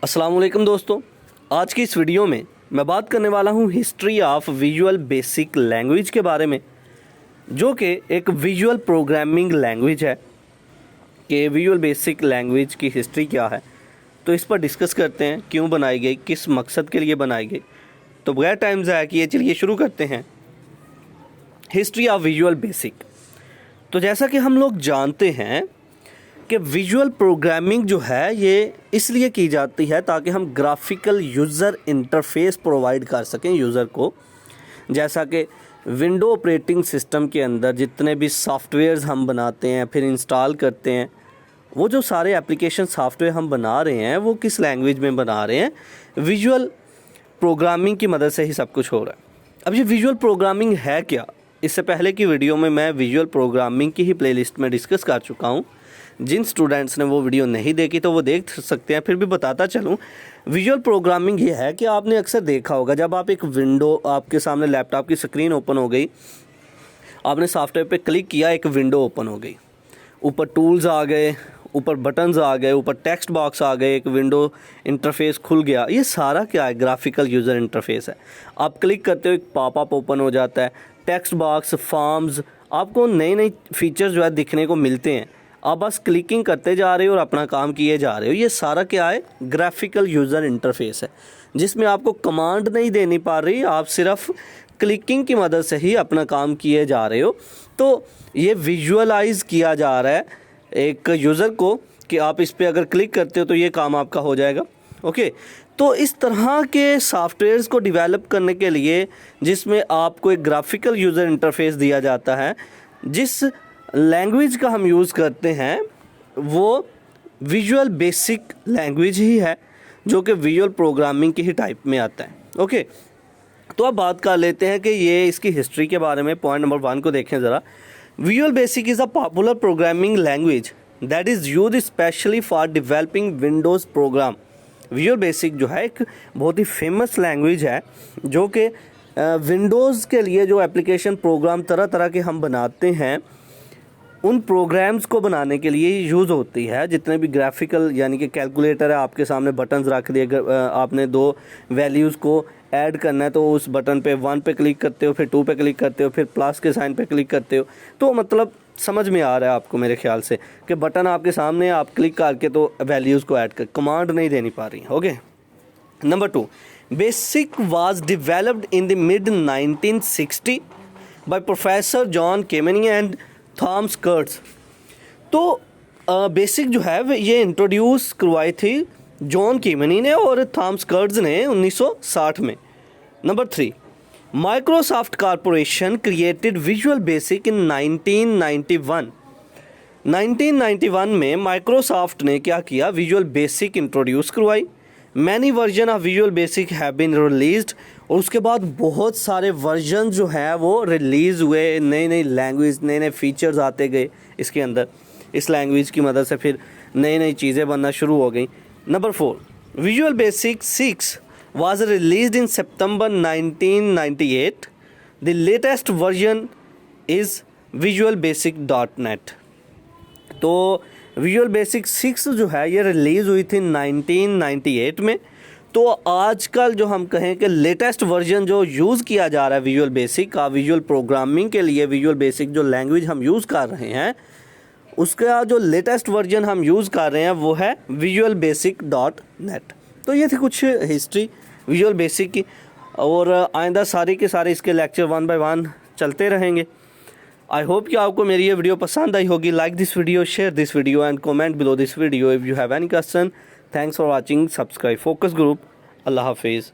अस्सलाम वालेकुम दोस्तों, आज की इस वीडियो में मैं बात करने वाला हूँ history of visual basic language के बारे में, जो कि एक विजुअल प्रोग्रामिंग लैंग्वेज है। कि विजुअल बेसिक लैंग्वेज की हिस्ट्री क्या है, तो इस पर डिस्कस करते हैं। क्यों बनाई गई, किस मकसद के लिए बनाई गई। तो बगैर टाइम ज़ाया किए चलिए शुरू करते हैं हिस्ट्री ऑफ विजुअल बेसिक। तो जैसा कि हम लोग जानते हैं कि विजुअल प्रोग्रामिंग जो है ये इसलिए की जाती है ताकि हम ग्राफिकल यूज़र इंटरफेस प्रोवाइड कर सकें यूज़र को। जैसा कि विंडो ऑपरेटिंग सिस्टम के अंदर जितने भी सॉफ्टवेयर्स हम बनाते हैं फिर इंस्टॉल करते हैं, वो जो सारे एप्लीकेशन सॉफ्टवेयर हम बना रहे हैं वो किस लैंग्वेज में बना रहे हैं, विजुअल प्रोग्रामिंग की मदद से ही सब कुछ हो रहा है। अब ये विजुअल प्रोग्रामिंग है क्या, इससे पहले की वीडियो में मैं विजुअल प्रोग्रामिंग की ही प्लेलिस्ट में डिस्कस कर चुका हूँ। जिन स्टूडेंट्स ने वो वीडियो नहीं देखी तो वो देख सकते हैं, फिर भी बताता चलूँ। विजुअल प्रोग्रामिंग ये है कि आपने अक्सर देखा होगा, जब आप एक विंडो, आपके सामने लैपटॉप की स्क्रीन ओपन हो गई, आपने सॉफ्टवेयर पे क्लिक किया, एक विंडो ओपन हो गई, ऊपर टूल्स आ गए, ऊपर बटन्स आ गए, ऊपर टेक्स्ट बॉक्स आ गए, एक विंडो इंटरफेस खुल गया। ये सारा क्या है, ग्राफिकल यूज़र इंटरफेस है। आप क्लिक करते हो, एक पॉपअप ओपन हो जाता है, टेक्स्ट बॉक्स, फॉर्म्स, आपको नए नए फीचर्स जो है दिखने को मिलते हैं। आप बस क्लिकिंग करते जा रहे हो और अपना काम किए जा रहे हो। ये सारा क्या है, ग्राफिकल यूज़र इंटरफेस है, जिसमें आपको कमांड नहीं देनी पड़ रही, आप सिर्फ क्लिकिंग की मदद से ही अपना काम किए जा रहे हो। तो ये विजुअलाइज किया जा रहा है एक यूज़र को कि आप इस पर अगर क्लिक करते हो तो ये काम आपका हो जाएगा। ओके, तो इस तरह के सॉफ्टवेयर्स को डेवलप करने के लिए जिसमें आपको एक ग्राफिकल यूज़र इंटरफेस दिया जाता है, जिस लैंग्वेज का हम यूज़ करते हैं वो विजुअल बेसिक लैंग्वेज ही है, जो कि विजुअल प्रोग्रामिंग की ही टाइप में आता है। ओके, तो अब बात कर लेते हैं कि ये इसकी हिस्ट्री के बारे में। पॉइंट नंबर 1 को देखें ज़रा। Visual basic is a popular programming language that is used specially for developing Windows program. Visual basic जो है एक बहुत ही फेमस लैंग्वेज है, जो कि विंडोज़ के लिए जो एप्लीकेशन प्रोग्राम तरह तरह के हम बनाते हैं, उन प्रोग्राम्स को बनाने के लिए यूज़ होती है। जितने भी ग्राफिकल यानी कि कैलकुलेटर है, आपके सामने बटन्स रख दिए, आपने 2 वैल्यूज़ को ऐड करना है तो उस बटन पे 1 पे क्लिक करते हो, फिर 2 पे क्लिक करते हो, फिर प्लस के साइन पे क्लिक करते हो। तो मतलब समझ में आ रहा है आपको मेरे ख्याल से कि बटन आपके सामने, आप क्लिक करके तो वैल्यूज़ को ऐड कर, कमांड नहीं देनी पा रही। Okay, number 2, BASIC was developed in the mid 1960 by professor John Kemeny and Thomas Kurtz. तो बेसिक जो है ये इंट्रोड्यूस करवाई थी जॉन केमनी ने और थॉमस कर्ट्स ने 1960 में। Number 3, Microsoft corporation created visual basic in 1991। 1991 में माइक्रोसॉफ्ट ने क्या किया, विजुअल बेसिक इंट्रोड्यूस करवाई। Many version of visual basic have been released, और उसके बाद बहुत सारे वर्जन जो हैं वो रिलीज़ हुए। नई नई लैंग्वेज, नए नए फीचर्स आते गए इसके अंदर। इस लैंग्वेज की मदद से फिर नई नई चीज़ें बनना शुरू हो गई। Number 4, visual basic 6 was released in September 1998. The latest version is visualbasic.net. तो विजुअल बेसिक 6 जो है ये रिलीज़ हुई थी 1998 में। तो आजकल जो हम कहें कि लेटेस्ट वर्जन जो यूज़ किया जा रहा है विजुअल बेसिक का, विजुअल प्रोग्रामिंग के लिए विजुअल बेसिक जो लैंग्वेज हम यूज़ कर रहे हैं, उसका जो लेटेस्ट वर्जन हम यूज़ कर रहे हैं वो है visualbasic.net। तो ये थी कुछ हिस्ट्री विजुअल बेसिक की, और आइंदा सारी के सारे इसके लेक्चर 1 बाय 1 चलते रहेंगे। आई होप कि आपको मेरी ये वीडियो पसंद आई होगी। Like this video, share this video and comment below this video if you have any question. Thanks for watching. Subscribe focus group. अल्लाह हाफिज़।